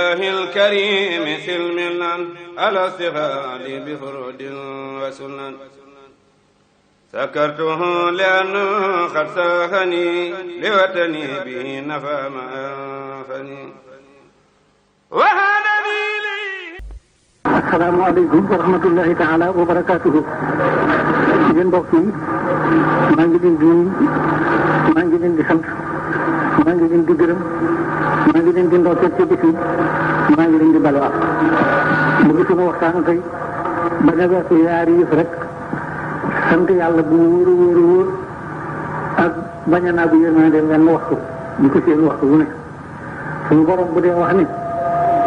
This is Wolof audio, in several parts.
الله الكريم سلمنا على استغال بفرود وسنن سكرته لأنه قد ساخني لوطني به نفى ما أنفني وهدني لي. السلام عليكم ورحمة الله تعالى وبركاته. yéen mbokk yi maa ngi leen di nuyu, maa ngi leen di sant, maa ngi leen di gërëm, maa ngi leen di ndokkeel ci bis yi, maa ngi leen di balu ak bu ngi sunu waxtaan tey ba ne weesu yaari yëf rek sant yàlla bu wóor a wóor a wóor ak bañ a naa bu yërmande wenn waxtu ñu ko seen waxtu bu ne suñu borom bu dee wax ni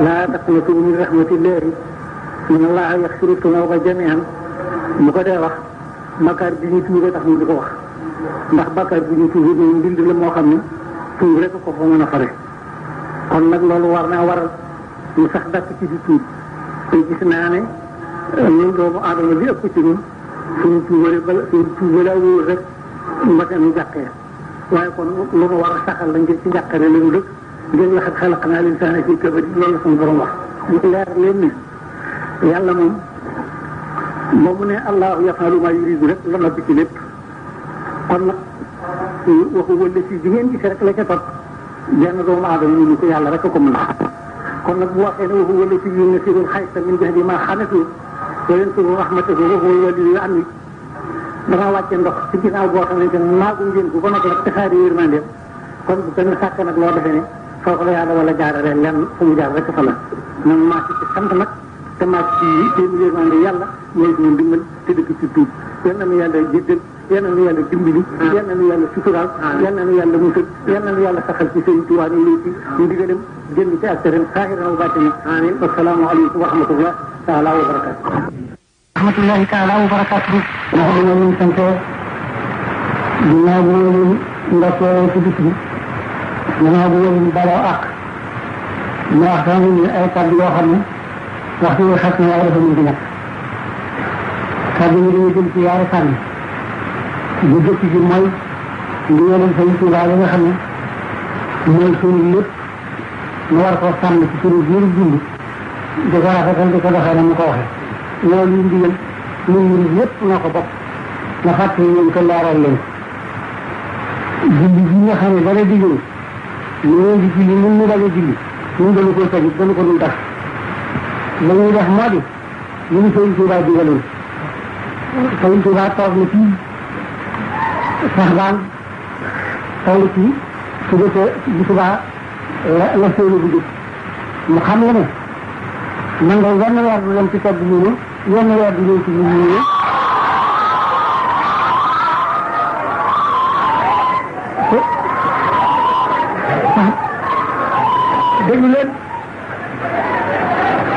laa taqnatu min rahmatillahi inna allaha yaxfiru dunuuba jamii'an bu ko dee wax bakkaar bi ñu tuubee tax mu di ko wax ndax bakkaar bi ñu tuubee moom mbind la moo xam ne tuub rek ko fa mën a fare kon nag loolu war naa waral ñu sax dàkk ci di tuub te gis naa ne ñun doomu aadama bi ëpp ci ñun suñu tuubale wóor rek mbate nu jàqee waaye kon lu nu war a saxal la ngir ci njàqare la ñu dëkk ngir laxat xalaqnaa l-insaana fii kabad loolu la suñu borom wax ñu leer leen ne yàlla moom ba mu ne allahu yafalu ma yuridu rek la noppi ci lépp kon nag waxu wëlle si bi ngeen gis rek la ca topp jenn doomu aadama ñu ko yàlla rek a ko mën kon nag bu waxee ne waxu wëlle si yu nasirul xaysa min ba'di ma xanatu wa yansuru rahmatahu wa huwa waliyul amin dama wàcce ndox ci ginnaaw boo xamante ne maagu ngeen ko ba noppi rek tasaari yërmandeem kon bu kenn sàkk nag loo defee ne foofu la yàlla wala jaarale lenn fu mu jaar rek fa la man maa ci sant nag te maa ci seen yërmande yàlla mooy suñu dimbal te dëkk ci tuub yal na nu yàlla jéggal yal na nu yàlla dimbali yal na nu yàlla suturaal yal na nu yàlla musal yal na nu yàlla saxal ci sëriñ Tuubaa ni lii ci ndigalam génn ci ak teram saahiran wa baatinan amiin assalaamu aleykum wa rahmatullah taala wa barakaatu rahmatullahi taala wa barakaatu ndax dina leen sante ginnaaw bu leen ndokkee ci bis bi ginnaaw bu leen baloo ak ma wax sama ni ay kàddu yoo xam ne waxtu bi xas na waaye dafa mën di nekk kàddu yi dañuy jëm ci yaari fànn bu jëkk ji mooy ndigalal Sëriñ Tuubaa yi nga xam ne mooy suñu lépp ñu war koo sàmm ci suñu biir dund di ko rafetal di ko doxee na mu ko waxee loolu yu ndigal ñun ñun yëpp noo ko bokk nga fàttali leen ko leeral leen julli bi nga xam ne dara digal ñu leen di julli ñun ñu daje julli ñun dañu koy sajit dañu ko dul def la ñuy def moo di ñu ngi Sëriñ Tuubaa digaloon Sëriñ Tuubaa toog na fii sax baan toll ci suba bu subaa la séenu bu jóg mu xam nga ne man nga wenn weer du dem ci tedd ñunu wenn weer du ñëw ci ñu ñunu déglu leen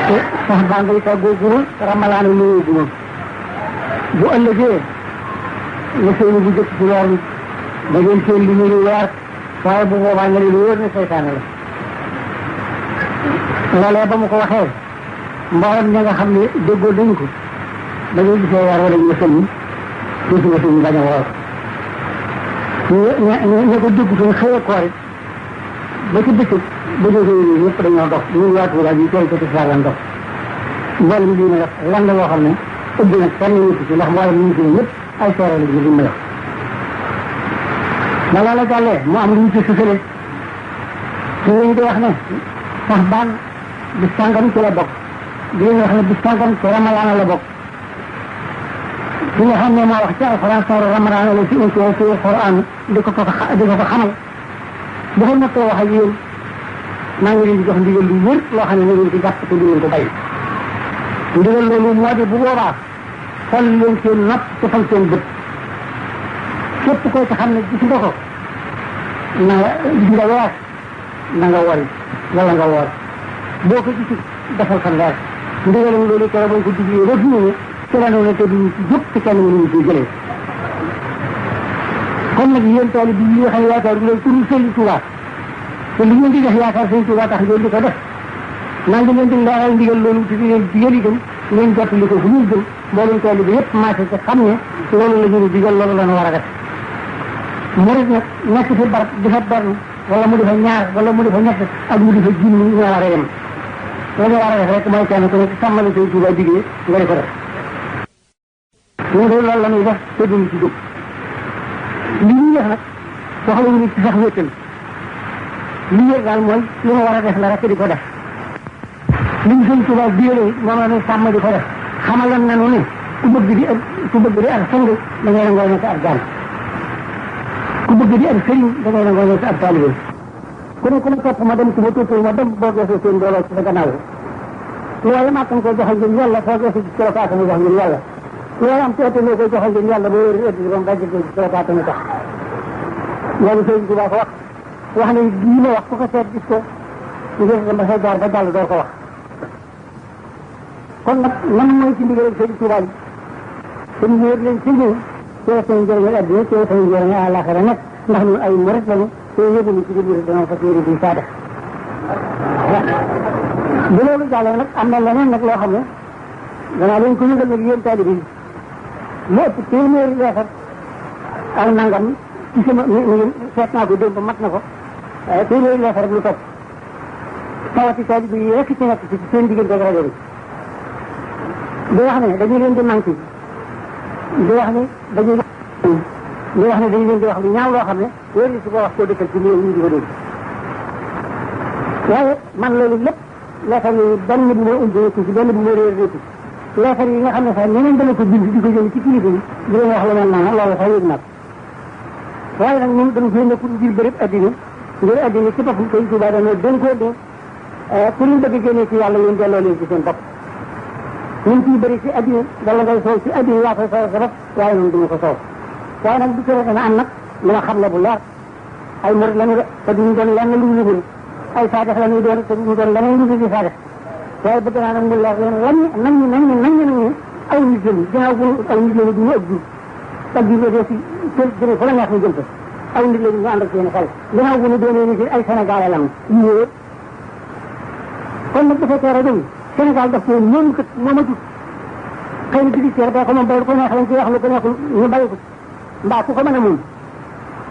te sax baa ngay toggoo gurul ramalaana ñëwee gurul bu ëllëgee la seeni bu jëkk ci weer bi da ngeen seen li ñu weer waaye bu boobaa nga ne lu wóor ne seytaane la loolee ba mu ko waxee mboolem ña nga xam ne déggoo dañu ko da ngay gisee weer wala ñu sël ni dootu nga suñu bañ a woor ña ko déggutoon xëye koor it ba ci bëccëg ba jógee ñëpp dañoo dox ñu waatu waa ji teel ko tisbaar lan dox mboolem lii na def lan la loo xam ne ëbb nag kenn ñu ci ndax mboolem ñu ci ñëpp ay seere la ñu may wax ba loola jàllee mu am lu ñu ci sësale su ñu di wax ne sax baan bis sàngam ci la bokk di leen wax ne bis sàngam ci ramalaana la bokk ki nga xam ne moo wax ci alxuraan sooru ramalaana la ci ci alxuraan di ko xamal bu ko noppee wax ak yéen maa ngi leen di jox ndigal lu wér loo xam ne na ngeen ci jàpp te du ngeen ko bàyyi ndigal loolu moo di bu boobaa xool leen seen nopp te fal seen bët képp koy ci xam ne gis nga ko na nga weer na nga wori wala nga woor boo ko gisul defal fa leer ndigalam loolu kere bañ ko diglee ba fi mu ne ci la noonu te duñu ci jóg te kenn mënuñu ci jëlee kon nag yéen tool bi yi nga xam ne yaakaar du leen turu Sëriñ Tuubaa te li ngeen di def yaakaar Sëriñ Tuubaa tax ngeen di ko def maa ngi leen di leeral ndigal loolu te di leen digal itam ngeen jottali ko fu ñuy jëm mboolem tool bi yëpp marché te xam ne loolu la ñu digal loolu la ñu war a def murid nag nekk fi barab di fa benn wala mu di fa ñaar wala mu di fa ñett ak mu di fa junni ñoo war a yem la ñu war a def rek mooy kenn ku nekk sàmmali Sëñ Tuubaa digee nga di ko def ñu de loolu la ñuy def te duñ ci jóg li ñuy def nag soxla wu ñu ci sax wéttal li wér daal mooy li ma war a def la rek di ko def li ñu Sëñ Tuubaa digalee moom la ñuy sàmm di ko def xamaloon nañu ne ku bëgg di ab sang da ngay nangoo nekk ab jaam ku bëgg di ab sëriñ da ngay nangoo nekk ab taalibe ku ne ku ma topp ma dem ku ma toppul ma dem boo geesoo seen dooloo ci sa gannaaw loolu maa kan koy joxal ngir yàlla foo geesu ci colokaatanu jox ngir yàlla loolu am teete loo koy joxal ngir yàlla boo wér ëtti bam dajje ko ci colokaatanu tax loolu Sëriñ Tuubaa ko wax ne lii ma wax ku ko seet gis ko ngir dama say jaar ba jàll door ko wax kon nag lan mooy ci ndigal Sëriñ Tuubaa yi suñ wéer leen ci ñëw tee seen njëriñal adduna tee seen njëriñal àllaaxira nag ndax ñun ay murit lañu te yëguñu ci biir dana fas yéene duñ saa def bu loolu jàllee nag am na leneen nag loo xam ne danaa leen ko yëgal nag yéen taalibe yi lu ëpp téeméeri leetar ak nangam ci sama seet naa ko démb mat na ko téeméeri leetar rek lu topp tawati taalibe yi rek ci nekk ci seen diggante ak rajo bi di wax ne dañu leen di manqué di wax ne dañu leen di wax lu ñaaw loo xam ne wér ni su ko wax koo dëkkal ci néew ñu di ko dégg waaye man loolu lépp leetar yi benn bu ma umbee ci benn bu ma réer réeti leetar yi nga xam ne sax ñeneen dana ko bind di ko jël ci kilifa yi di leen wax lu mel noonu loolu sax yëg naa ko waaye nag ñun dañu fee nekk ngir bërëb addina ngir addina ci boppam Sëñ Tuubaa dañoo dénkoo de ku ñu bëgg génnee ci yàlla yéen delloo leen ci seen bopp ñun ciy bëri ci addina wala ngay soow ci addina yaa koy soow sa bopp waaye noonu duñu ko soow waaye nag bu fekkee dana am nag lu ma xam ne bu leer ay murit lañu de te duñu doon lenn lu ñu murit ay saadex la ñuy doon te duñu doon leneen lu ñu saadex waaye bëgg naa nag mu leer leen nañ aw nit lañu ginnaaw bu aw nit lañu duñu ëpp jur ak jur dee si kër jëne fa la neex ñu jëm fa aw nit lañu ñu ànd ak seen xel ginnaaw bu ñu doonee ni ay Sénégalais lañu yée kon nag bu fekkee rajo bi Sénégal daf ko moom kët moomatut xëy na judiciaire ba ko moom bay ko neex lañ ci wax lu ko neexul ñu bàyyi ko mbaa ku ko mën a moom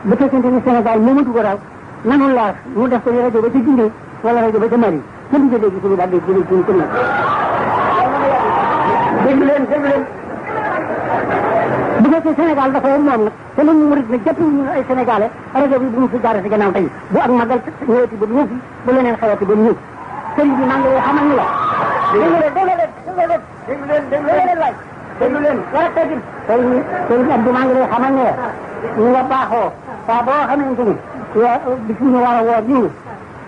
bu fekkente ni Sénégal moomatu ko daal nanu laas mu def ko rajo ba ca Guinée wala rajo ba ca Mali kenn du dégg suñu baat dégg suñu ku nekk déglu leen bu fekkee Sénégal dafa moom nag te lu ñu murit nag jàpp ñu ay Sénégalais rajo bi bu mu fi jaaree si gannaaw tey bu ak magal ñëwati ba ñëw fi bu leneen xewati ba ñëw sëriñ bi maa ngi lay xamal ni la déglu leen war a tegil sëriñ Abdou maa ngi lay xamal ne ñu nga baaxoo saa boo xamante ni bis ñu war a woor ñu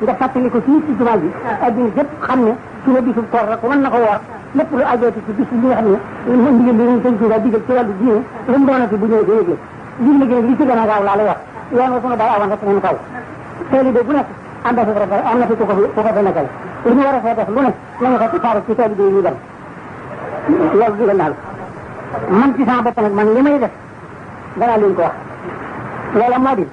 nga fàttali ko fii ci jumaa bi adduna yëpp xam ne suba bisul koor rek mën na ko woor lépp lu ajooti ci bis bi nga xam ne ndigal bi ñu Sëñ Tuubaa digal ci wàllu diine lu mu doonati bu ñëwee ko yëgle lii liggéey li ci gën a gaaw laa lay wax yoon wa sunu bàyyi awoon rek nañu kaw taalibe bu nekk am na fi ku ko fi nekkal lu ñu war a fee def lu ne nañu ko saaru ci taalibe yi ñu dem loolu digal naa la man ci sama bopp nag man li may def danaa leen ko wax loola moo di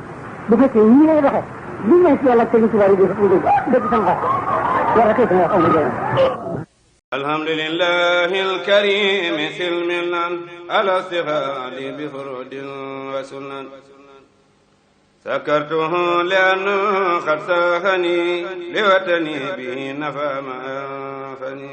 bu fekkee ñii lay doxee li ñu ci yàlla Sëñ Tuubaa yi dëgg sama xol wala kay sama wax aw ma jëriñ alhamdulillahi alkarim silmilan ala istighali bi furudin wa sunan sakartuhu li'anna qad sahani liwatani bi nafa ma anfani